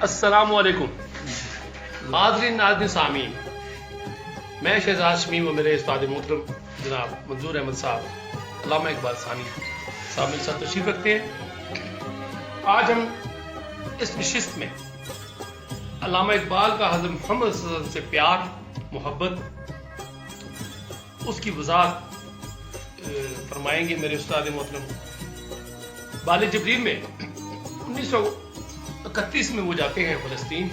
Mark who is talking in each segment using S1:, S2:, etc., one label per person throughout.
S1: السلام علیکم حاضرین ناظرین سامعین، میں شہزاد شمیم و میرے استاد محترم جناب منظور احمد صاحب علامہ اقبال ثانی صاحب میرے ساتھ تشریف رکھتے ہیں۔ آج ہم اس نشست میں علامہ اقبال کا حضرت محمد صلی اللہ علیہ وسلم سے پیار، محبت، اس کی وضاحت فرمائیں گے میرے استاد محترم۔ بال جبریل میں 1931 میں وہ جاتے ہیں فلسطین،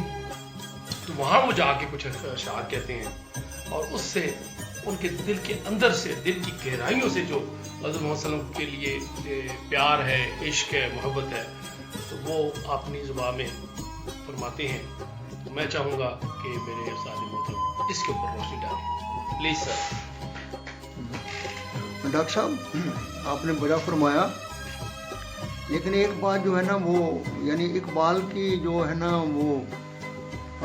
S1: تو وہاں وہ جا کے کچھ اشعار کہتے ہیں، اور اس سے ان کے دل کے اندر سے، دل کی گہرائیوں سے جو حضرت محمد صلی اللہ علیہ وسلم کے لیے پیار ہے، عشق ہے، محبت ہے، تو وہ اپنی زبان میں فرماتے ہیں۔ تو میں چاہوں گا کہ میرے استاد محترم اس کے اوپر روشنی ڈالیں، پلیز سر۔
S2: ڈاکٹر صاحب آپ نے بڑا فرمایا، لیکن ایک بات جو ہے نا وہ یعنی اقبال کی جو ہے نا وہ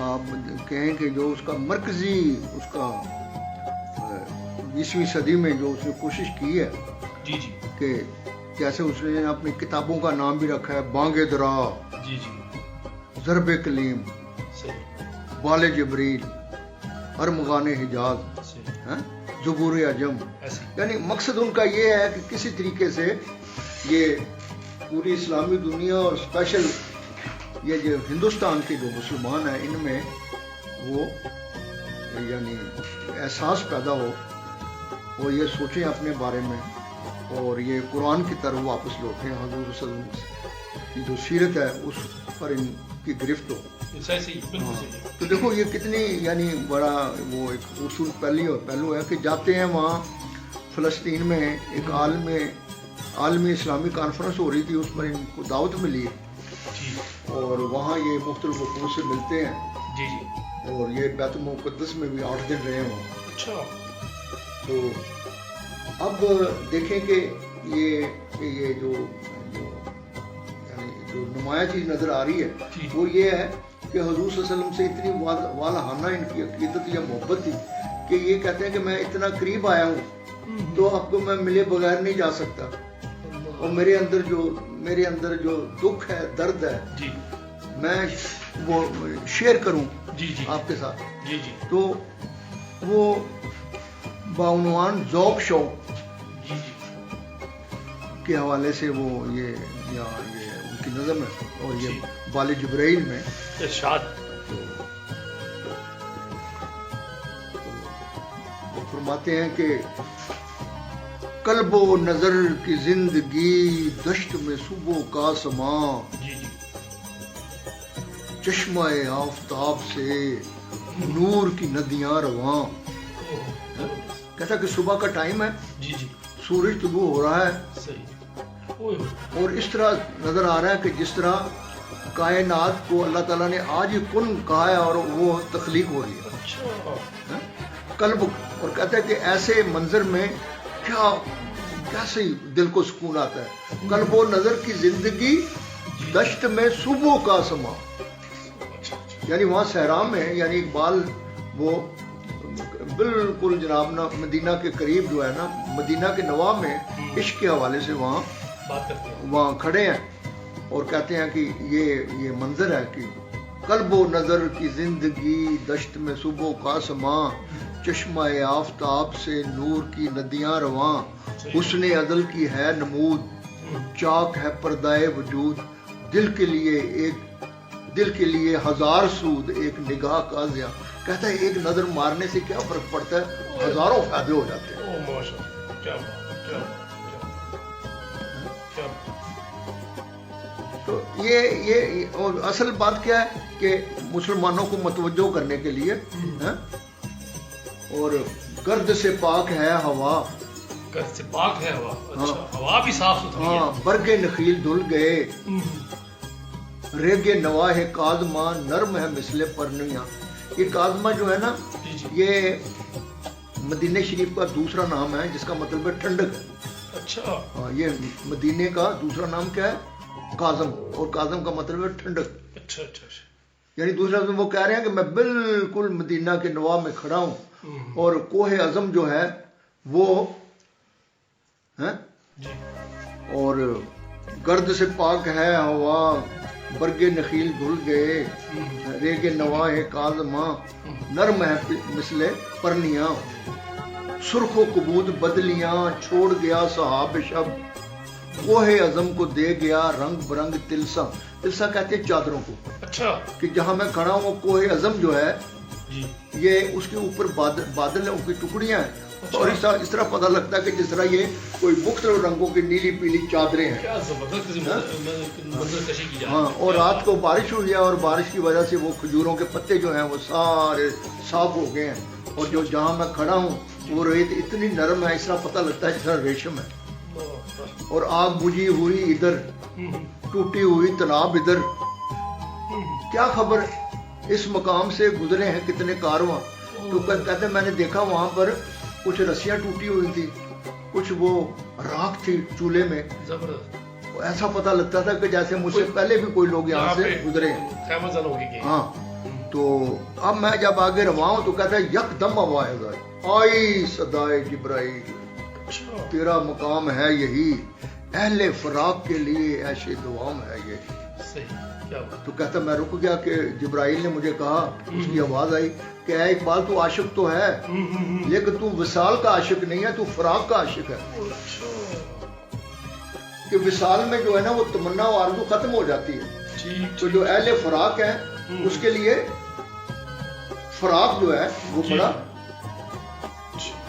S2: آپ کہیں کہ جو اس کا مرکزی، اس کا 20ویں صدی میں جو اس نے کوشش کی ہے
S1: جی جی
S2: کہ جیسے اس نے اپنی کتابوں کا نام بھی رکھا ہے بانگ درا،
S1: جی جی
S2: ضرب کلیم،
S1: صحیح
S2: بال جبریل، ارمغان حجاز،
S1: صحیح
S2: زبور عجم،
S1: ایسے
S2: یعنی مقصد ان کا یہ ہے کہ کسی طریقے سے یہ پوری اسلامی دنیا اور اسپیشل یہ جو ہندوستان کے جو مسلمان ہیں ان میں وہ یعنی احساس پیدا ہو، اور یہ سوچیں اپنے بارے میں، اور یہ قرآن کی طرف واپس لوٹیں، حضور صلی اللہ علیہ وسلم کی جو سیرت ہے اس پر ان کی گرفت ہو۔ تو دیکھو یہ کتنی یعنی بڑا وہ ایک اصول پہلو ہے کہ جاتے ہیں وہاں فلسطین میں ایک عالمی اسلامی کانفرنس ہو رہی تھی، اس پر ان کو دعوت ملی ہے، اور وہاں یہ مختلف حقوق سے ملتے ہیں
S1: جی جی
S2: اور یہ بیت المقدس میں بھی 8 دن رہے وہاں۔
S1: اچھا،
S2: تو اب دیکھیں کہ یہ جو یعنی جو نمایاں چیز نظر آ رہی ہے وہ یہ ہے کہ حضور صلی اللہ علیہ وسلم سے اتنی والہانہ ان کی عقیدت یا محبت تھی کہ یہ کہتے ہیں کہ میں اتنا قریب آیا ہوں تو اب کو میں ملے بغیر نہیں جا سکتا، اور میرے اندر جو دکھ ہے، درد ہے،
S1: جی
S2: میں وہ شیئر کروں
S1: جی جی
S2: آپ کے ساتھ۔
S1: جی جی
S2: تو وہ بعنوان ذوق شوق
S1: جی جی
S2: کے حوالے سے وہ یہ ان کی نظم ہے، اور یہ بال جبرائیل میں
S1: ارشاد
S2: وہ فرماتے ہیں کہ قلب و نظر کی زندگی دشت میں صبح کا سما،
S1: جی جی
S2: چشمہ آفتاب سے نور کی ندیاں رواں۔ کہتا کہ صبح کا ٹائم ہے،
S1: جی جی
S2: سورج طلوع ہو رہا ہے،
S1: صحیح،
S2: اور اس طرح نظر آ رہا ہے کہ جس طرح کائنات کو اللہ تعالیٰ نے آج ہی کن کہا ہے اور وہ تخلیق ہو رہی ہے
S1: اچھا،
S2: قلب، اور کہتا ہے کہ ایسے منظر میں کیسے دل کو سکون آتا ہے۔ قلب و نظر کی زندگی دشت میں صبح کا سما، یعنی وہاں صحرا میں یعنی اقبال وہ بالکل جناب نا مدینہ کے قریب جو ہے نا مدینہ کے نوا میں عشق کے حوالے سے وہاں
S1: بات کرتے ہیں،
S2: وہاں کھڑے ہیں اور کہتے ہیں کہ یہ منظر ہے کہ قلب و نظر کی زندگی دشت میں صبح کا سما، چشمہ آفتاب سے نور کی ندیاں رواں، حسن ازل کی ہے نمود، چاک ہے پردائے وجود، دل کے لیے ہزار سود ایک نگاہ کا ضیاء۔ کہتا ہے ایک نظر مارنے سے کیا فرق پڑتا ہے، ہزاروں فائدے ہو جاتے ہیں۔
S1: او ماشاءاللہ، کیا بات، کیا بات، کیا بات۔
S2: تو یہ اور اصل بات کیا ہے کہ مسلمانوں کو متوجہ کرنے کے لیے اور گرد سے پاک ہے ہوا،
S1: گرد سے پاک ہے ہوا، اچھا، ہوا بھی صاف ستھری ہے،
S2: ہاں، برگ نخیل دھل گئے، ریگ نواہ کاظمہ نرم ہے مثل پرنیاں۔ یہ کاظمہ جو ہے نا یہ مدینہ شریف کا دوسرا نام ہے جس کا مطلب ہے ٹھنڈک ہے۔
S1: اچھا،
S2: ہاں، یہ مدینے کا دوسرا نام کیا ہے، کاظم، اور کاظم کا مطلب ہے ٹھنڈک۔
S1: اچھا اچھا اچھا،
S2: یعنی دوسرے لفظ میں وہ کہہ رہے ہیں کہ میں بالکل مدینہ کے نوا میں کھڑا ہوں، اور کوہ عظم جو ہے وہ اور گرد سے پاک ہے ہوا، برگے نخیل دھل گئے ریگ نواہ کاظماں نرم ہے مثل پرنیاں سرخ و کبود بدلیاں چھوڑ گیا صحاب شب کوہ عظم کو دے گیا رنگ برنگ تلسا تلسا کہتے ہیں چادروں کو
S1: اچھا
S2: کہ جہاں میں کھڑا ہوں وہ کوہ عظم جو ہے
S1: جی
S2: یہ اس کے اوپر بادل کی ٹکڑیاں ہیں اور اس طرح پتہ لگتا ہے کہ جس طرح یہ کوئی مختلف رنگوں کی نیلی پیلی چادریں ہیں
S1: کیا زبردست منظر کشی کی جائے
S2: ہاں اور رات کو بارش ہوئی ہے اور بارش کی وجہ سے وہ کھجوروں کے پتے جو ہیں وہ سارے صاف ہو گئے ہیں اور جو جہاں میں کھڑا ہوں وہ ریت اتنی نرم ہے اس طرح پتہ لگتا ہے جس طرح ریشم ہے اور آگ بجھی ہوئی ادھر ٹوٹی ہوئی تناب ادھر کیا خبر اس مقام سے گزرے ہیں کتنے کارواں تو کہتے ہیں میں نے دیکھا وہاں پر کچھ رسیاں ٹوٹی ہوئی تھی کچھ وہ راکھ تھی چولہے میں
S1: زبردست
S2: ایسا پتہ لگتا تھا کہ جیسے مجھ سے پہلے بھی کوئی لوگ یہاں سے گزرے ہیں
S1: خیمہ زن ہوگی کہ
S2: ہاں تو اب میں جب آگے رواں ہوں تو کہتا ہے یک دم آواز آئی صدائے جبرائیل تیرا مقام ہے یہی اہل فراق کے لیے ایشے دوام ہے یہ
S1: صحیح کیا بات
S2: تو کہتا میں رک گیا کہ جبرائیل نے مجھے کہا اس کی آواز آئی کہ اے اقبال تو عاشق تو ہے لیکن تو وصال کا عاشق نہیں ہے تو فراق کا عاشق ہے کہ وصال میں جو ہے نا وہ تمنا و آرزو ختم ہو جاتی ہے تو جو اہل فراق ہے اس کے لیے فراق جو ہے وہ بڑا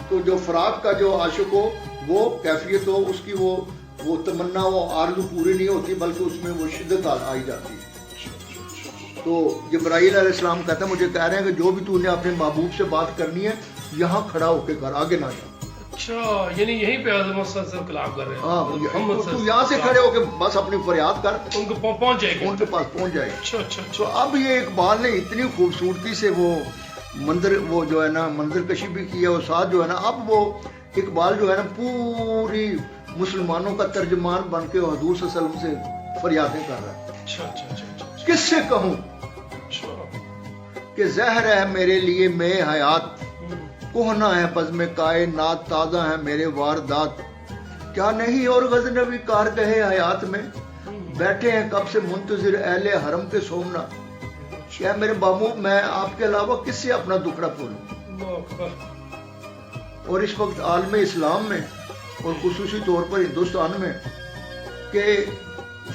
S2: تو جو فراق کا جو عاشق ہو وہ کیفیت ہو اس کی وہ تمنا و آرزو پوری نہیں ہوتی بلکہ اس میں وہ شدت آئی جاتی ہے تو جبرائیل علیہ السلام کہتا ہے مجھے کہہ رہے ہیں کہ جو بھی تو نے اپنے محبوب سے بات کرنی ہے یہاں کھڑا ہو کے کر آگے نہ جا
S1: اچھا یعنی یہیں پہ اعظم صلی اللہ علیہ وسلم کلام کر رہے ہیں
S2: ہاں تو یہاں سے کھڑے ہو کے بس اپنی فریاد کر
S1: ان کو پہنچ جائے گا
S2: ان کے پاس پہنچ جائے
S1: اچھا اچھا
S2: تو اب یہ اقبال نے اتنی خوبصورتی سے وہ منظر وہ جو ہے نا منظر کشی بھی کی ہے اور ساتھ جو ہے نا اب وہ اقبال جو ہے نا پوری مسلمانوں کا ترجمان بن کے حضور صلی اللہ علیہ وسلم سے فریادیں کر رہا ہے
S1: اچھا اچھا اچھا
S2: کس سے کہوں کہ زہر ہے میرے لیے میں حیات کوہنا ہے بزم کائنات تازہ ہے میرے واردات کیا نہیں اور غزنوی کار کہے حیات میں بیٹھے ہیں کب سے منتظر اہل حرم کے سومنا کیا میرے بابو میں آپ کے علاوہ کس سے اپنا دکھڑا بولوں اور اس وقت عالم اسلام میں اور خصوصی طور پر ہندوستان میں کہ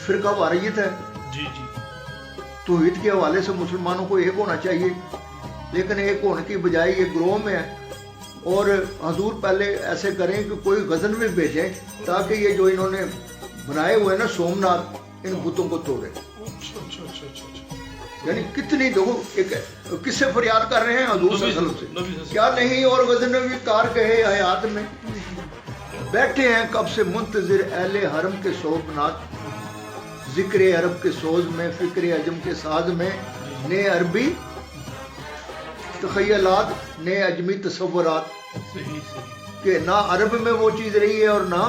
S2: فرقہ واریت ہے
S1: جی جی
S2: توحید کے حوالے سے مسلمانوں کو ایک ہونا چاہیے لیکن ایک ہونے کی بجائے یہ گروہ میں ہے اور حضور پہلے ایسے کریں کہ کوئی غزل میں بھیجیں تاکہ یہ جو انہوں نے بنائے ہوئے نا سومناتھ ان بتوں کو توڑے یعنی کتنی دیکھو کس سے فریاد کر رہے ہیں حضور صلی اللہ علیہ وسلم سے کیا نہیں اور غزنوی کار کہے حیات میں بیٹھے ہیں کب سے منتظر اہل حرم کے سومناتھ ذکر عرب کے سوز میں فکر عجم کے ساز میں نئے عربی تخیلات نئے اجمی تصورات کہ نہ عرب میں وہ چیز رہی ہے اور نہ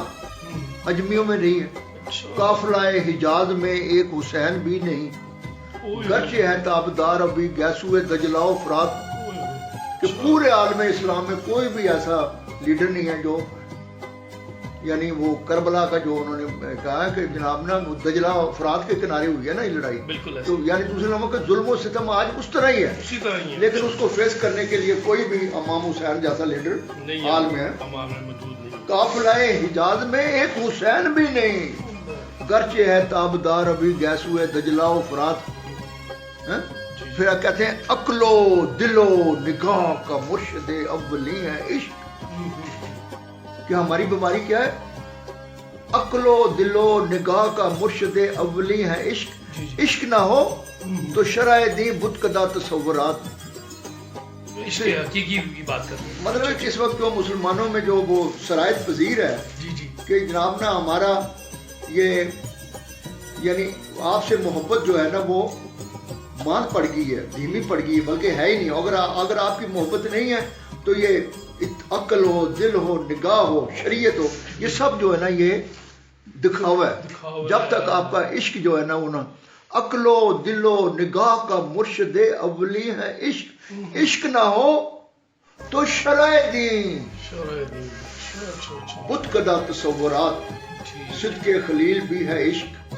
S2: اجمیوں میں رہی ہے قافلہ حجاز میں ایک حسین بھی نہیں گرچہ ہے تابدار ابھی گیسو دجلہ و فرات کہ پورے عالم اسلام میں کوئی بھی ایسا لیڈر نہیں ہے جو یعنی وہ کربلا کا جو انہوں نے کہا کہ جناب نا دجلہ فرات کے کنارے ہوئی ہے نا یہ لڑائی تو یعنی دوسرے لوگوں کا ظلم و ستم آج اس طرح ہی ہے لیکن اس کو فیس کرنے کے لیے کوئی بھی امام حسین جیسا لیڈر حال میں ہے قافلہ حجاز میں ایک حسین بھی نہیں گرچہ ہے تابدار ابھی گیسو دجلہ و فرات پھر کہتے ہیں عقل و دل و نگاہ کا مرشد اولی ہے عشق کہ ہماری بیماری کیا ہے عقل و دل و نگاہ کا مرشد اولی ہے عشق عشق نہ ہو تو شرع دی بت کدا تصورات
S1: حقیقی کی بات کرتے ہیں
S2: مطلب اس وقت جو مسلمانوں میں جو وہ شرائط پذیر ہے کہ جناب نا ہمارا یہ یعنی آپ سے محبت جو ہے نا وہ مان پڑ گئی ہے دھیمی پڑ گئی ہے بلکہ ہے ہی نہیں اگر آپ کی محبت نہیں ہے تو یہ عقل ہو دل ہو نگاہ ہو شریعت ہو یہ سب جو ہے نا یہ دکھاوا ہے جب تک آپ کا عشق جو ہے نا وہ نا عقل و دل و نگاہ کا مرشد اولی ہے عشق عشق نہ ہو تو شرع دین بت کدا تصورات صدق خلیل بھی ہے عشق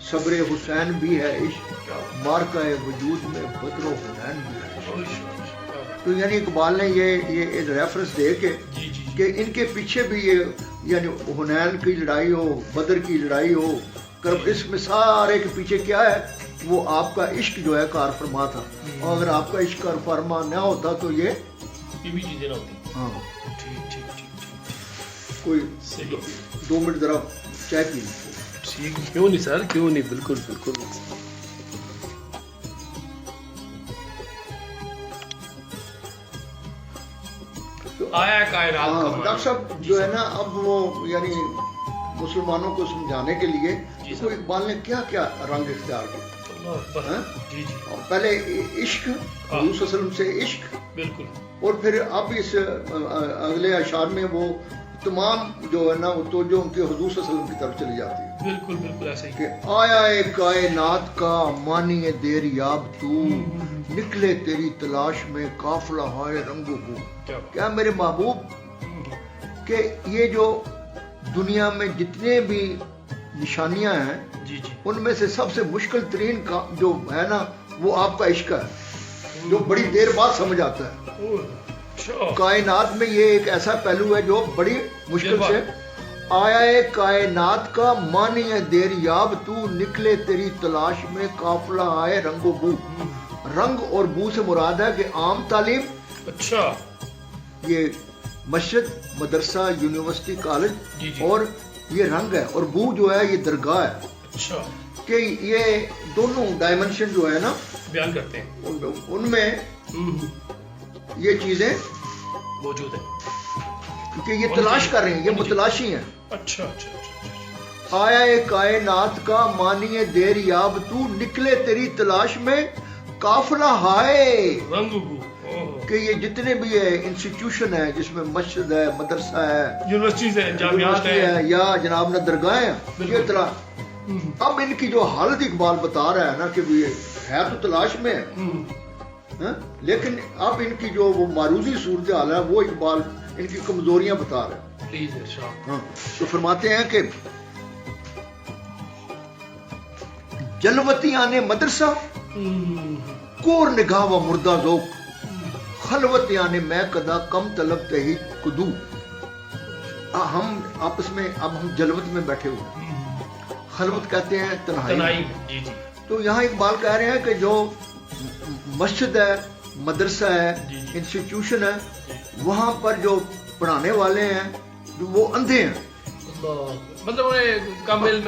S2: صبر حسین بھی ہے عشق، مارکہ وجود میں بدر و حنین بھی ہے عشق۔ تو یعنی اقبال نے یہ ریفرنس دے کے کہ ان کے پیچھے بھی یہ یعنی حنین کی لڑائی ہو، بدر کی لڑائی ہو، اس میں سارے کے پیچھے کیا ہے؟ وہ آپ کا عشق جو ہے کار فرما تھا، اور اگر آپ کا عشق کار فرما نہ ہوتا تو یہ
S1: بھی چیزیں نہ ہوتی۔
S2: ہاں
S1: ٹھیک
S2: کوئی 2 منٹ ذرا چائے پی لیں۔
S1: ٹھیک، کیوں نہیں سر، کیوں نہیں، بالکل بالکل۔ آیا کائنات کا
S2: ڈاکٹر صاحب جو ہے نا، اب وہ یعنی مسلمانوں کو سمجھانے کے لیے تو اقبال نے کیا کیا رنگ اختیار کیا؟ پہلے عشق، حضور صلی اللہ علیہ وسلم سے عشق،
S1: بالکل، اور
S2: پھر اب اس اگلے اشعار میں وہ تمام جو ہے نا وہ توجہ ان کے حضور صلی اللہ علیہ وسلم کی طرف چلی جاتی ہے۔
S1: بالکل بالکل ایسے ہی
S2: کہ آیا اے کائنات کا مانی دیر یاب تو، نکلے تیری تلاش میں قافلہ ہائے رنگ و بو۔ کیا میرے محبوب کہ یہ جو دنیا میں جتنے بھی نشانیاں ہیں ان میں سے سب سے مشکل ترین جو ہے نا وہ آپ کا عشق ہے، جو بڑی دیر بعد سمجھ آتا ہے۔ کائنات میں یہ ایک ایسا پہلو ہے جو بڑی مشکل سے آیا ہے کائنات کا مانی دیر یاب تو، نکلے تیری تلاش میں قافلہ آئے رنگ و بو۔ رنگ اور بو سے مراد ہے کہ عام تعلیم،
S1: اچھا
S2: یہ مسجد، مدرسہ، یونیورسٹی، کالج، اور یہ رنگ ہے، اور بو جو ہے یہ درگاہ ہے۔
S1: اچھا،
S2: کہ یہ دونوں ڈائمنشن جو ہے نا
S1: بیان کرتے ہیں،
S2: ان میں یہ چیزیں
S1: موجود ہیں
S2: کہ یہ تلاش کر رہے ہیں، یہ متلاشی ہیں۔
S1: اچھا اچھا اچھا۔
S2: آیا اے کائنات کا مانی دیر یاب تو، نکلے تیری تلاش میں قافلہ ہائے
S1: رنگ بو۔
S2: کہ یہ جتنے بھی ہے انسٹیٹیوشن ہے جس میں مسجد ہے، مدرسہ ہے،
S1: یونیورسٹیز ہیں، جامعات ہیں،
S2: یا جناب نہ درگاہیں ہیں، یہ طرح اب ان کی جو حالت اقبال بتا رہا ہے نا کہ یہ ہے تو تلاش میں ہے، لیکن اب ان کی جو وہ معروضی صورتحال ہے وہ اقبال ان کی کمزوریاں بتا رہا ہے۔ تو فرماتے ہیں کہ جلوتیاں نے مدرسہ، کور نگاہ و مردہ ذوق، خلوت یعنی میں قدا کم طلب تہی کدو۔ ہم آپس میں اب ہم جلوت میں بیٹھے ہوئے، خلوت کہتے ہیں تنہائی۔ تو یہاں اقبال کہہ رہے ہیں کہ جو مسجد ہے، مدرسہ ہے، انسٹیٹیوشن ہے، وہاں پر جو پڑھانے والے ہیں وہ اندھے ہیں،
S1: مطلب علم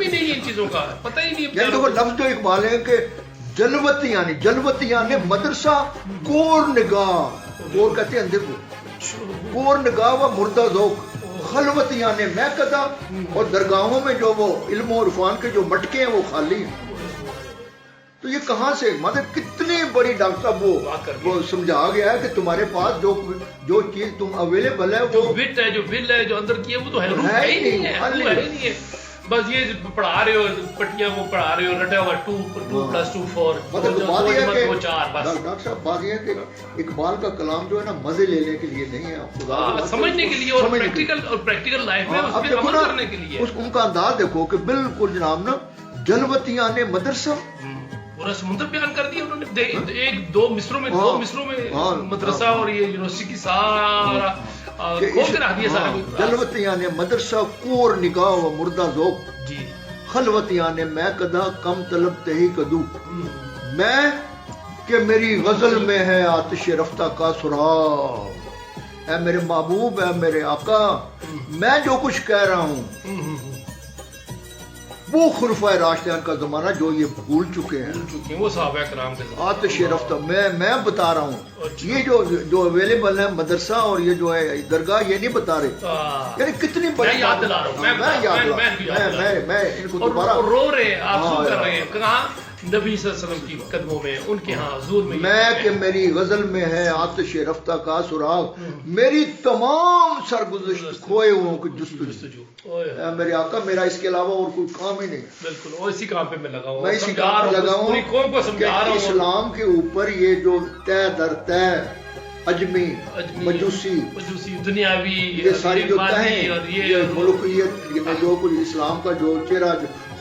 S1: ہی نہیں ان چیزوں کا، پتہ ہی نہیں۔
S2: یعنی وہ لفظ جو اقبال ہے کہ جلوتیاں نے مدرسہ، کور نگاہ، کور کہتے ہیں اندھے کو، کور نگاہ و مردہ ذوق، خلوتیاں نے میں قدا، اور درگاہوں میں جو وہ علم و عرفان کے جو مٹکے ہیں وہ خالی ہیں۔ تو یہ کہاں سے، مطلب کتنی بڑی ڈاکٹر صاحب وہ سمجھا گیا ہے کہ تمہارے پاس جو چیز تم اویلیبل ہے،
S1: جو وٹ ہے، جو بل ہے، جو اندر کی ہے، وہ تو ہے ہی نہیں ہے، بس یہ پڑھا رہے ہو پٹیاں کو پڑھا رہے ہو، رٹا ہوا 2+2=4،
S2: مطلب بات یہ ہے کہ ڈاکٹر صاحب بات یہ ہے کہ اقبال کا کلام جو ہے نا مزے لینے کے لیے نہیں ہے،
S1: سمجھنے کے لیے اور پریکٹیکل لائف میں اس پہ عمل کرنے کے لیے۔
S2: ان کا انداز دیکھو کہ بالکل جناب نا، جلوتیاں نے مدرسہ،
S1: پورا سمندر بیان کر دیا انہوں نے، ایک دو مصروں میں مدرسہ اور یہ یونیورسٹی کی سارا کھول کے رکھ دیا سارا۔
S2: جلوتیاں نے مدرسہ، کور نگاہ و مردہ ذوق، خلوتیاں نے میں قدا کم طلب تہی کدو۔ میں کہ میری غزل میں ہے آتش رفتہ کا سراغ، اے میرے محبوب، اے میرے آقا، میں جو کچھ کہہ رہا ہوں وہ خلفائے راشدین کا زمانہ جو یہ بھول چکے ہیں،
S1: وہ صحابہ کرام کے زمانہ،
S2: آتش رفتہ میں بتا رہا ہوں۔ یہ جو اویلیبل ہے مدرسہ اور یہ جو ہے درگاہ، یہ نہیں بتا رہے، یعنی کتنی بڑی،
S1: میں یاد دلا رہا ہوں،
S2: میں ان کو دوبارہ
S1: رو رہے ہیں، آنسو کر رہے ہیں، کہاں نبی صلی اللہ علیہ وسلم کی قدموں میں، ان کے ہاں حضور میں
S2: کہ میری غزل میں ہے آتش رفتہ کا سراغ، میری تمام سرگزشت کھوئے ہوں کی جستجو، میرے آقا میرا اس کے علاوہ اور کوئی کام ہی نہیں۔
S1: بالکل، اور اسی کام پہ میں لگا ہوں،
S2: میں اسی کام پہ لگا ہوں کہ اسلام کے اوپر یہ جو طے در طے اجمی، مجوسی،
S1: دنیاوی،
S2: یہ ساری جو تہیں، یہ ملوکیت، جو کچھ اسلام کا جو چہرہ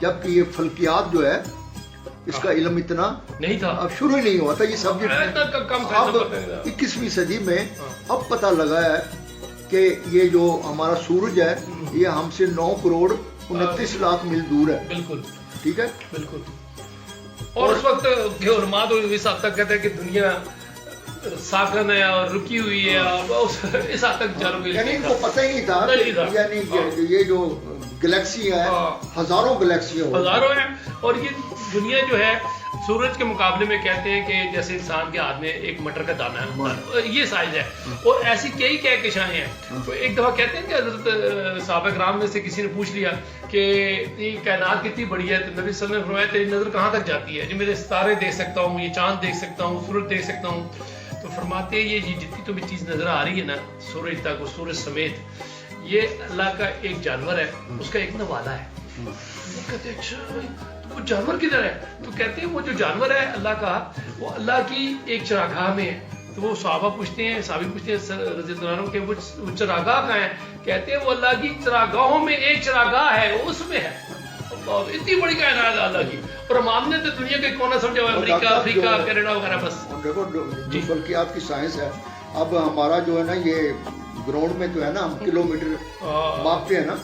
S2: جبکہ یہ فلکیات جو ہے اس کا علم اتنا
S1: نہیں تھا،
S2: اب شروع ہی نہیں ہوا تھا، یہ سبجیکٹ
S1: کم
S2: اب 21ویں صدی میں اب پتہ لگا ہے کہ یہ جو ہمارا سورج ہے یہ ہم سے 9 کروڑ 29 لاکھ میل دور ہے.
S1: بالکل
S2: ٹھیک ہے،
S1: بالکل. اور اس وقت علماء تو اس حد تک کہتے ہیں کہ دنیا ساکن ہے اور رکی ہوئی ہے، اس حد تک جانو گے،
S2: یعنی ان کو پتہ ہی نہیں تھا یعنی یہ جو گلیکسی ہے ہزاروں گلیکسی
S1: ہزاروں ہیں. اور یہ دنیا جو ہے سورج کے مقابلے میں کہتے ہیں کہ جیسے انسان کے ہاتھ میں ایک مٹر کا دانہ ہے، یہ سائز ہے. اور ایسی کئی کہکشائیں ہیں. ایک دفعہ کہتے ہیں کہ حضرت صحابہ کرام میں سے کسی نے پوچھ لیا کہ یہ کائنات کتنی بڑی ہے، تو نبی صلی اللہ علیہ وسلم نے فرمایا تیری نظر کہاں تک جاتی ہے؟ جی میرے ستارے دیکھ سکتا ہوں، یہ چاند دیکھ سکتا ہوں، سورج دیکھ سکتا ہوں. تو فرماتے ہیں یہ جتنی تمہیں چیز نظر آ رہی ہے نا سورج تک، سورج سمیت، یہ اللہ کا ایک جانور ہے، اس کا ایک نوالا ہے. وہ کہتے ہیں اچھا وہ جانور کدھر ہے؟ تو کہتے ہیں وہ جو جانور ہے اللہ کا وہ اللہ کی ایک چراگاہ میں ہے. تو وہ صحابہ پوچھتے ہیں، صحابی پوچھتے ہیں رضی اللہ عنہ کہ وہ چراگاہ کہاں ہے؟ کہتے ہیں وہ اللہ کی چراگاہوں میں ایک چراگاہ ہے، وہ اس میں ہے. اللہ، اتنی بڑی کائنات ہے اللہ کی. اور ہم نے تو دنیا کے کونا سمجھا ہوا ہے، امریکہ، افریقہ، کینیڈا وغیرہ. بس
S2: دیکھو جو فلکیات کی سائنس ہے، اب ہمارا جو ہے نا یہ گراؤنڈ میں جو ہے نا ہم کلومیٹر ماپتے ہیں نا،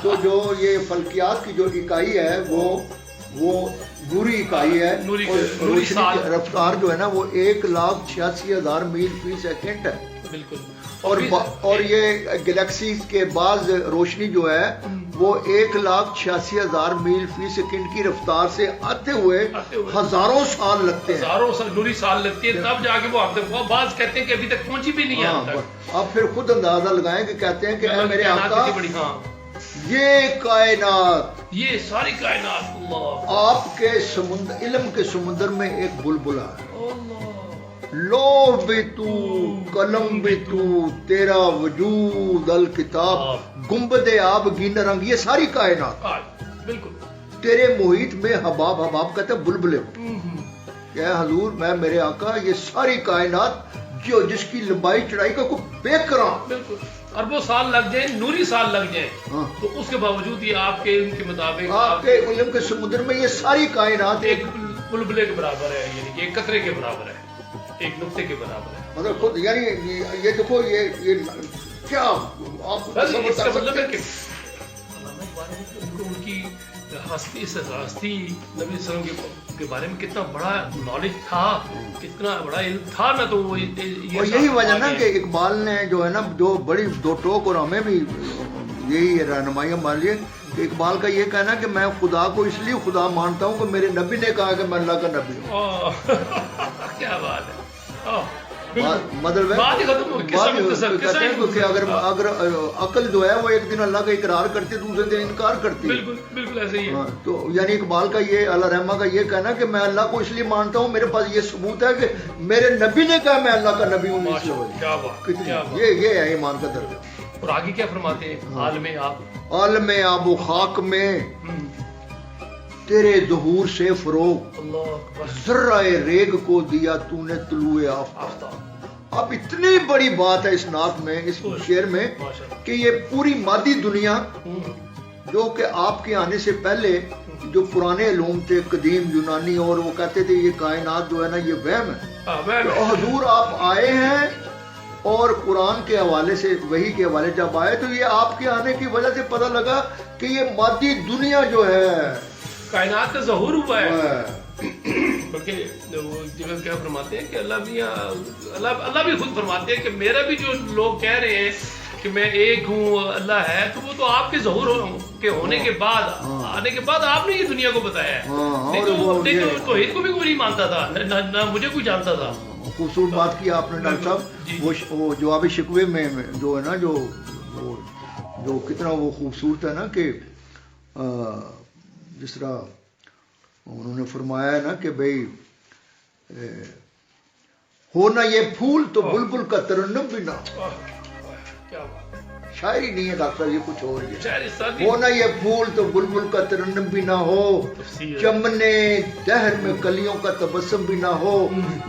S2: تو جو یہ فلکیات کی جو اکائی ہے وہ نوری اکائی ہے، اور روشنی کی رفتار جو ہے نا وہ 1,86,000 میل فی سیکنڈ ہے.
S1: بالکل.
S2: اور یہ گلیکسی کے بعض روشنی جو ہے وہ 1,86,000 میل فی سیکنڈ کی رفتار سے آتے ہوئے ہزاروں سال لگتے ہیں،
S1: ہزاروں سال، نوری سال لگتی ہے، تب جا کے وہ آپ تک. بعض کہتے ہیں کہ ابھی تک پہنچی بھی نہیں ہے ہم تک.
S2: آپ پھر خود اندازہ لگائیں کہ کہتے ہیں کہ اے میرے آقا یہ کائنات،
S1: یہ ساری کائنات اللہ
S2: آپ کے سمندر، علم کے سمندر میں ایک بلبلا ہے. لو بھی تو، قلم بھی تو، تیرا وجود الکتاب، گنبد آب گینا رنگ، یہ ساری کائنات.
S1: بالکل.
S2: تیرے محیط میں حباب، حباب کہتے ہیں بلبلے. کہ حضور میں میرے آقا یہ ساری کائنات جو جس کی لمبائی چڑھائی کا کوئی بے کرام،
S1: بالکل اربوں سال لگ جائیں، نوری سال لگ جائیں، تو اس کے باوجود یہ آپ کے علم کے مطابق،
S2: آپ کے علم کے سمندر میں یہ ساری کائنات
S1: ایک بلبلے کے برابر ہے، یعنی کہ ایک قطرے کے برابر ہے، ایک نقطے کے برابر ہے.
S2: مطلب خود یعنی یہ دیکھو یہ کیا آپ
S1: اس کا مطلب ہے کہ ان کی ہستی، اس ہستی نبی صلی اللہ علیہ وسلم کے بارے میں کتنا بڑا نالج تھا، کتنا بڑا علم تھا نا. تو وہ
S2: یہی وجہ نا کہ اقبال نے جو ہے نا جو بڑی دو ٹوک، اور ہمیں بھی یہی رہنمائی مان لیے کہ اقبال کا یہ کہنا کہ میں خدا کو اس لیے خدا مانتا ہوں کہ میرے نبی نے کہا کہ میں اللہ کا نبی ہوں.
S1: کیا بات ہے.
S2: مطلب اگر عقل جو ہے وہ ایک دن اللہ کا اقرار کرتی، دوسرے دن انکار کرتی.
S1: بالکل بالکل ایسے ہی ہے.
S2: تو یعنی اقبال کا یہ اللہ رحمہ کا یہ کہنا کہ میں اللہ کو اس لیے مانتا ہوں، میرے پاس یہ ثبوت ہے کہ میرے نبی نے کہا میں اللہ کا نبی ہوں. یہ ہے ایمان کا درجہ.
S1: اور آگے کیا فرماتے ہیں؟
S2: عالم آب و خاک میں تیرے ظہور سے فروغ، ذرہ ریگ کو دیا تو نے طلوع آفتاب. اب اتنی بڑی بات ہے اس نعت میں، اس شعر میں، کہ یہ پوری مادی دنیا جو کہ آپ کے آنے سے پہلے جو پرانے علوم تھے، قدیم یونانی، اور وہ کہتے تھے یہ کائنات جو ہے نا یہ وہم ہے. تو حضور آپ آئے ہیں اور قرآن کے حوالے سے، وحی کے حوالے جب آئے تو یہ آپ کے آنے کی وجہ سے پتہ لگا کہ یہ مادی دنیا جو ہے
S1: کائنات کا ظہور ہوا ہے. بلکہ وہ جگہ کیا فرماتے ہیں کہ اللہ بھی خود فرماتے ہیں کہ میرا بھی جو لوگ کہہ رہے ہیں کہ میں ایک ہوں، اللہ ہے، تو وہ تو آپ کے ظہور کے ہونے کے بعد، آنے کے بعد آپ نے یہ دنیا کو بتایا ہے. نہیں تو توحید کو بھی کوئی نہیں مانتا تھا، نہ مجھے کوئی جانتا تھا.
S2: خوبصورت بات کی آپ نے ڈاکٹر صاحب. وہ جواب شکوے میں جو ہے نا جو کتنا وہ خوبصورت ہے نا کہ جس طرح انہوں نے فرمایا ہے نا کہ بھئی ہونا یہ پھول تو بلبل کا ترنم بھی نہ ہو. شاعری نہیں ہے ڈاکٹر، یہ کچھ اور ہے. ہونا یہ پھول تو بلبل کا ترنم بھی نہ ہو، چمنے دہر میں کلیوں کا تبسم بھی نہ ہو.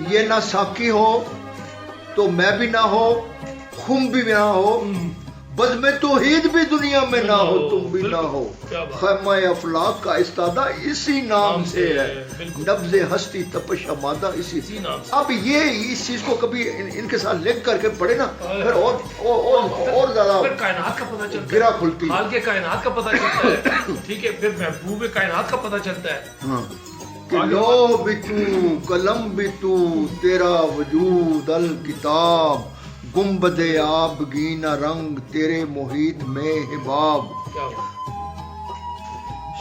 S2: یہ نہ ساقی ہو تو میں بھی نہ ہو، خم بھی نہ ہو، بزم توحید بھی دنیا میں نہ ہو تم بھی نہ ہو
S1: کیا بات۔
S2: خیمہ افلاک کا استادہ اسی نام سے ہے
S1: بالکل۔
S2: نبض ہستی تپش مادہ اسی
S1: اسی نام سے۔
S2: اب یہ اس چیز کو کبھی ان کے ساتھ لنک کر کے پڑھے نا پھر اور زیادہ
S1: پھر کائنات کا پتہ چلتا ہے،
S2: گرا کھلتی ہے۔
S1: خالق کائنات کا پتہ چلتا ہے، ٹھیک ہے، پھر محبوب کائنات کا پتہ چلتا ہے۔
S2: ہاں کہ لو بھی تو قلم بھی تو تیرا وجود الکتاب گنبد آبگینہ رنگ تیرے محیط میں حباب
S1: کیا بات۔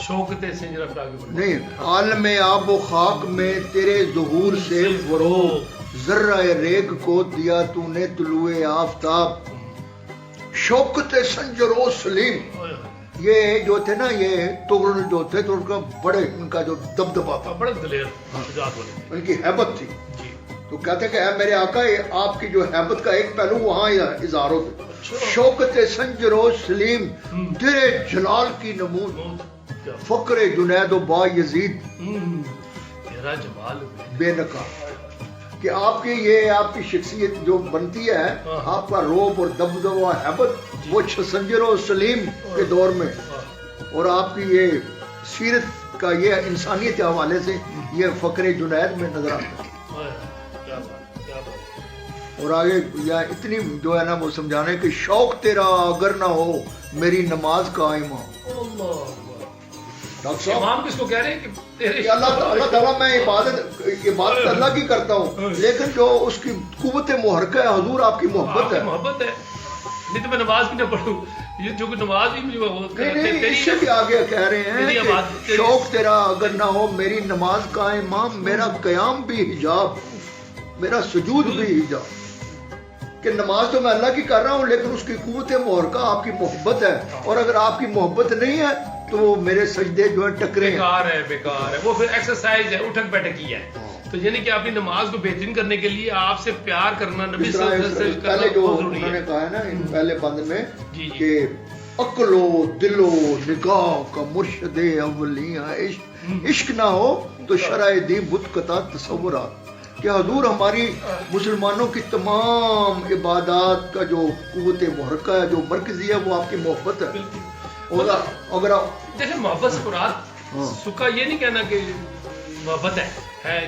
S1: شوکت سنجر افلاکی فرماتے ہیں،
S2: نہیں عالم آب و خاک میں تیرے ظہور سے فروغ ذرہ ریگ کو دیا تو نے طلوع آفتاب شوکت سنجر و سلیم یہ جو تھے نا یہ تغرل جو تھے تو ان کا بڑے ان کا جو دبدبا تھا
S1: بڑے دلیر شجاعت والے،
S2: ان کی حیبت تھی
S1: جی
S2: تو کہتے ہیں کہ اے میرے آقا آپ کی جو حیبت کا ایک پہلو وہاں اظہار ہوتا شوکت سنجر و سلیم تیرے جلال کی نمود فقر جنید و با یزید
S1: تیرا جمال
S2: بے نقاب کہ آپ کی یہ آپ کی شخصیت جو بنتی ہے آپ کا روب اور دبدبہ حیبت وہ سنجر و سلیم کے دور میں اور آپ کی یہ سیرت کا یہ انسانیت کے حوالے سے یہ فقر جنید میں نظر آتا ہے اور آگے یا اتنی جو ہے نا وہ سمجھانے کہ شوق تیرا اگر نہ ہو میری نماز قائم ہو ڈاکٹر صاحب
S1: امام کس کو کہہ رہے ہیں کہ تیرے
S2: کہ اللہ تعالیٰ میں عبادت اللہ کی کرتا ہوں لیکن جو اس کی قوت محرکہ ہے حضور آپ کی محبت ہے
S1: محبت ہے، نہیں تو میں نماز بھی نہ پڑھوں، یہ جو کہ نماز بھی مجھے
S2: نہیں اس سے بھی آگے کہہ رہے ہیں کہ شوق تیرا اگر نہ ہو میری نماز قائم میرا قیام بھی حجاب میرا سجود بھی حجاب کہ نماز تو میں اللہ کی کر رہا ہوں لیکن اس کی قوت محرکہ آپ کی محبت ہے اور اگر آپ کی محبت نہیں ہے تو وہ میرے سجدے جو ہے ٹکرے ہیں
S1: بیکار ہے وہ پھر ایکسرسائز ہے اٹھک بیٹھک کی ہے تو یعنی کہ اپنی نماز کو بہترین کرنے کے لیے آپ سے پیار کرنا نبی صلی اللہ علیہ وسلم سے
S2: پہلے جو
S1: بہت ضروری
S2: انہوں نے
S1: ہے۔
S2: کہا ہے نا پہلے بند میں
S1: جی
S2: کہ عقل و دل و نگاہ کا مرشد اولیاء عشق نہ ہو تو شرع دی بت قطع تصورات کہ حضور ہماری مسلمانوں کی تمام عبادات کا جو قوت محرکہ ہے جو مرکزی ہے وہ آپ کی محبت ہے اگر
S1: دیکھیں محبت سے مراد سکا یہ نہیں کہنا کہ محبت ہے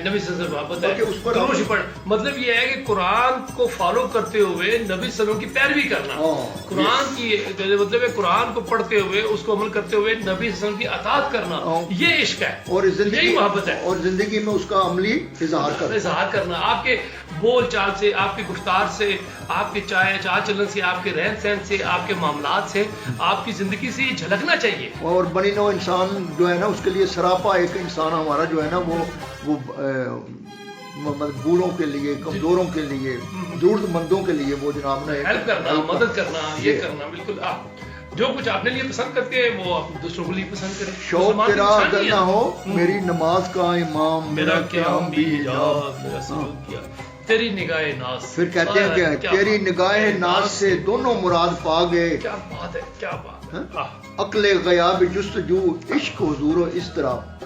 S1: نبی صلی اللہ علیہ وسلم محبت ہے دروش پڑھ مطلب یہ ہے کہ قرآن کو فالو کرتے ہوئے نبی صلی اللہ علیہ وسلم کی پیروی کرنا قرآن کی مطلب ہے قرآن کو پڑھتے ہوئے اس کو عمل کرتے ہوئے نبی صلی اللہ علیہ وسلم کی اطاعت کرنا یہ عشق ہے
S2: اور
S1: یہی محبت ہے
S2: اور زندگی میں اس کا عملی
S1: اظہار کرنا آپ کے بول چال سے آپ کی گفتار سے آپ کے چال چلن سے آپ کے رہن سہن سے آپ کے معاملات سے آپ کی زندگی سے یہ جھلکنا چاہیے اور
S2: بنی نوع انسان جو ہے نا اس کے لیے سراپا ایک انسان ہمارا جو ہے نا وہ بوڑھوں کے لیے کمزوروں کے لیے ضرورت مندوں کے لیے وہ جناب نے
S1: ہیلپ کرنا مدد کرنا یہ کرنا بالکل جو کچھ اپنے لیے پسند کرتے ہیں وہ آپ دوسروں کے لیے پسند کریں
S2: شوق تیرا اگر نہ ہو میری نماز کا امام
S1: میرا قیام بھی حجاب میرا سجود کیا تیری نگاہ ناز
S2: پھر کہتے ہیں کہ تیری نگاہ ناز سے دونوں مراد پا گئے
S1: کیا بات ہے کیا بات ہے
S2: عقل غیاب جستجو عشق حضور و اضطراب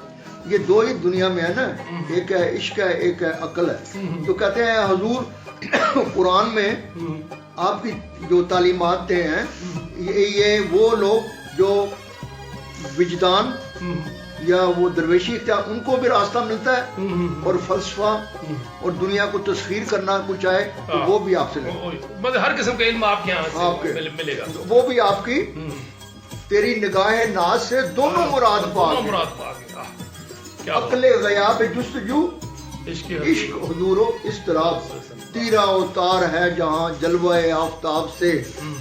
S2: یہ دو ہی دنیا میں ہے نا ایک ہے عشق ہے ایک ہے عقل ہے تو کہتے ہیں حضور قرآن میں آپ کی جو تعلیمات ہیں یہ وہ لوگ جو وجدان یا وہ درویشی اختیار ان کو بھی راستہ ملتا ہے اور فلسفہ اور دنیا کو تسخیر کرنا کچھ ہے تو وہ بھی آپ سے
S1: مطلب ہر قسم کا علم آپ کے یہاں سے ملے گا
S2: وہ بھی آپ کی تیری نگاہ ناز سے دونوں مراد پا عقل غیاب جستجو عشق حضور و اضطراب تیرا اتار ہے جہاں جلوہ آفتاب سے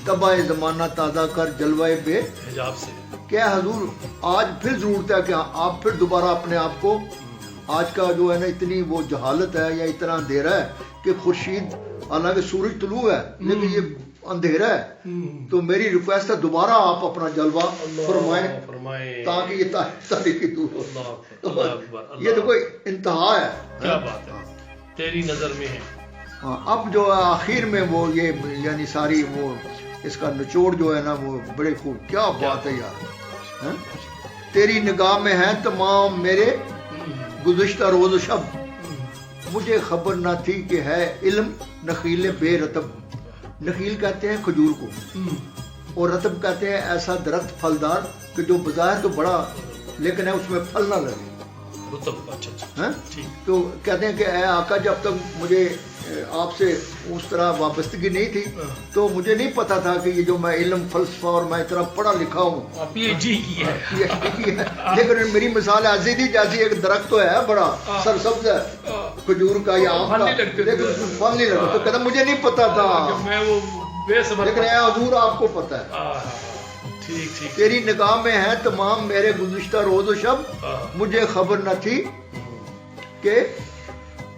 S2: تباہ زمانہ تازہ کر جلوہ بے
S1: حجاب سے
S2: کیا حضور آج پھر ضرورت ہے کہ آپ پھر دوبارہ اپنے آپ کو آج کا جو ہے نا اتنی وہ جہالت ہے یا اتنا اندھیرا ہے کہ خورشید حالانکہ سورج طلوع ہے لیکن یہ اندھیرا ہے تو میری ریکویسٹ ہے دوبارہ آپ اپنا جلوہ فرمائیں تاکہ یہ تاریخی دور یہ تو کوئی انتہا ہے
S1: کیا بات ہے تیری نظر میں ہے
S2: اب جو آخر میں وہ یہ یعنی ساری وہ اس کا نچوڑ جو ہے نا وہ بڑے خوب کیا بات ہے یار تیری نگاہ میں ہے تمام میرے گزشتہ روز و شب مجھے خبر نہ تھی کہ ہے علم نخیل بے رتب نخیل کہتے ہیں کھجور کو اور رتب کہتے ہیں ایسا درخت پھلدار کہ جو بظاہر تو بڑا لیکن ہے اس میں پھل نہ لگے.
S1: رتب اچھا اچھا
S2: ہاں
S1: ٹھیک.
S2: تو کہتے ہیں کہ اے آقا جب تک مجھے آپ سے اس طرح وابستگی نہیں تھی تو مجھے نہیں پتا تھا کہ یہ جو میں علم فلسفہ اور میں اتنا پڑھا لکھا ہوں
S1: پی ایچ ڈی کی ہے
S2: لیکن میری مثال ایسی تھی جیسی ایک درخت تو ہے بڑا سرسبز ہے کھجور کا یا آم کا لیکن اس میں پھل نہیں لگا. تو کہتا مجھے نہیں پتا تھا
S1: میں وہ بے صبر
S2: لیکن اے حضور آپ کو پتا ہے.
S1: ٹھیک ٹھیک.
S2: تیری نگاہ میں ہے تمام میرے گزشتہ روز و شب مجھے خبر نہ تھی کہ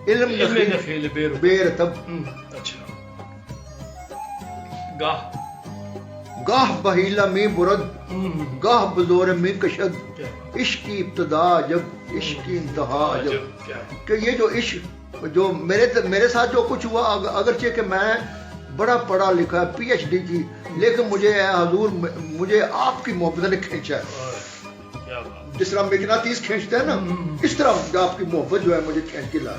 S2: علم
S1: نخیل
S2: بے رتب.
S1: اچھا. گاہ
S2: بہیلا میں برد گاہ بزور میں کشد عشق کی ابتدا جب عشق کی انتہا جب. کہ یہ جو عشق جو میرے ساتھ جو کچھ ہوا اگرچہ کہ میں بڑا پڑھا لکھا ہے پی ایچ ڈی کی لیکن مجھے اے حضور مجھے آپ کی محبت نے کھینچا ہے. جس طرح مغناطیس کھینچتا ہے نا اس طرح آپ کی محبت جو ہے مجھے کھینچ کے لایا.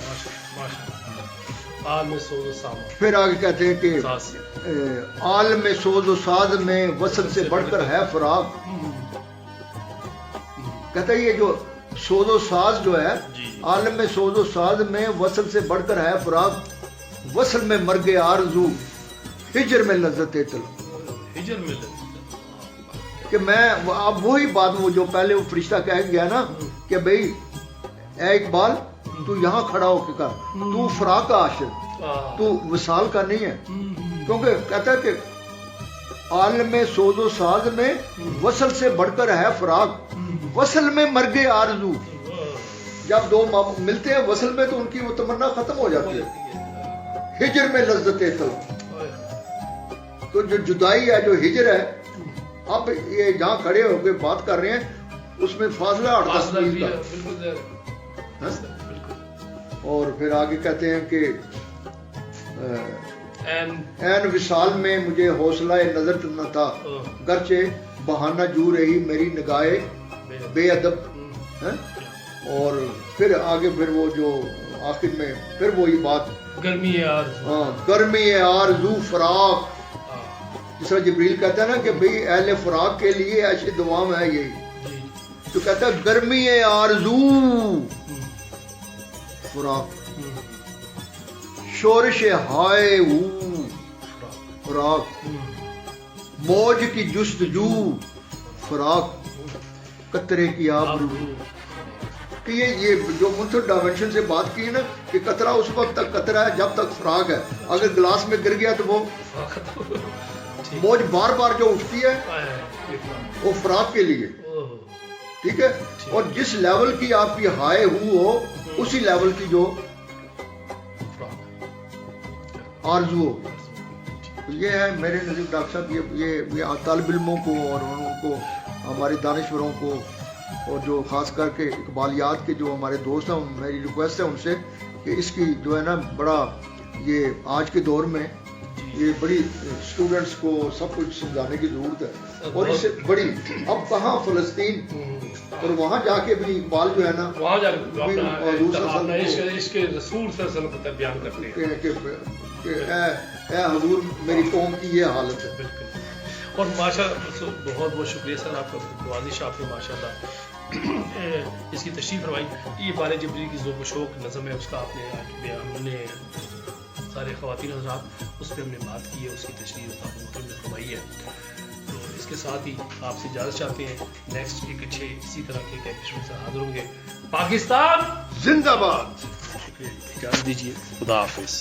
S2: پھر آگے کہتے ہیں کہ عالم سوز و ساز میں وصل سے بڑھ کر ہے فراق. کہتا ہے یہ جو سوز و ساز جو ہے عالم سوز و ساز میں وصل سے بڑھ کر ہے فراق. وصل میں مرگ آرزو ہجر میں لذت طلب.
S1: ہجر میں
S2: کہ میں اب وہی بات وہ جو پہلے وہ فرشتہ کہہ گیا نا کہ بھئی اے اقبال تو یہاں کھڑا ہو کے کر تو فراق کا عاشق تو وصال کا نہیں ہے. کیونکہ کہتا ہے کہ عالم سوز و ساز میں وصل سے بڑھ کر ہے فراق. وصل میں مرگ آرزو جب دو ملتے ہیں وصل میں تو ان کی وہ تمنا ختم ہو جاتی ہے. ہجر میں لذت طلب. تو جو جدائی ہے جو ہجر ہے اب یہ جہاں کھڑے ہو کے بات کر رہے ہیں اس میں فاصلہ 8-10 میل کا. اور پھر آگے کہتے ہیں کہ این وصال میں مجھے حوصلہ نظر نہ تھا گرچہ بہانہ جو رہی میری نگاہ بے ادب. اور پھر آگے پھر وہ جو آخر میں پھر وہی بات گرمی آرزو فراق. جس طرح جبریل کہتا ہے نا کہ بھئی اہل فراق کے لیے ایسی دوام ہے یہی. تو کہتا ہے گرمی آرزو فراق شورش ہائے فراق موج کی جستجو فراق قطرے کی آبرو. کہ یہ جو منتھر ڈائمنشن سے بات کی ہے نا کہ قطرہ اس وقت تک قطرہ ہے جب تک فراق ہے. اگر گلاس میں گر گیا تو وہ موج بار بار جو اٹھتی ہے وہ فراق کے لیے. ٹھیک ہے. اور جس لیول کی آپ کی ہائے ہو اسی لیول کی جو آرزو ہو. یہ ہے میرے نزدیک ڈاکٹر صاحب یہ طالب علموں کو اور ان کو ہمارے دانشوروں کو اور جو خاص کر کے اقبالیات کے جو ہمارے دوست ہیں میری ریکویسٹ ہے ان سے کہ اس کی جو ہے نا بڑا یہ آج کے دور میں یہ بڑی اسٹوڈنٹس کو سب کچھ سمجھانے کی ضرورت ہے. اور اس سے بڑی اب کہاں فلسطین اور وہاں جا کے بھی اقبال جو ہے نا
S1: وہاں جا کے رسول بیان کرتے ہیں
S2: کہ اے حضور میری قوم کی یہ حالت ہے.
S1: بالکل. اور ماشاء بہت بہت شکریہ سر آپ کا نوازش آپ نے ماشاء اللہ اس کی تشریف فرمائی. یہ بار جبریل کی ذوق و شوق نظم ہے اس کا آپ نے ہم نے سارے خواتین حضرات اس پہ ہم نے بات کی ہے اس کی تشریح آپ محترم نے فرمائی ہے. تو اس کے ساتھ ہی آپ سے اجازت چاہتے ہیں. نیکسٹ ایک اچھے اسی طرح کے ایپیسوڈ سے حاضر ہوں گے. پاکستان
S2: زندہ باد.
S1: شکریہ. اجازت دیجیے. خدا حافظ.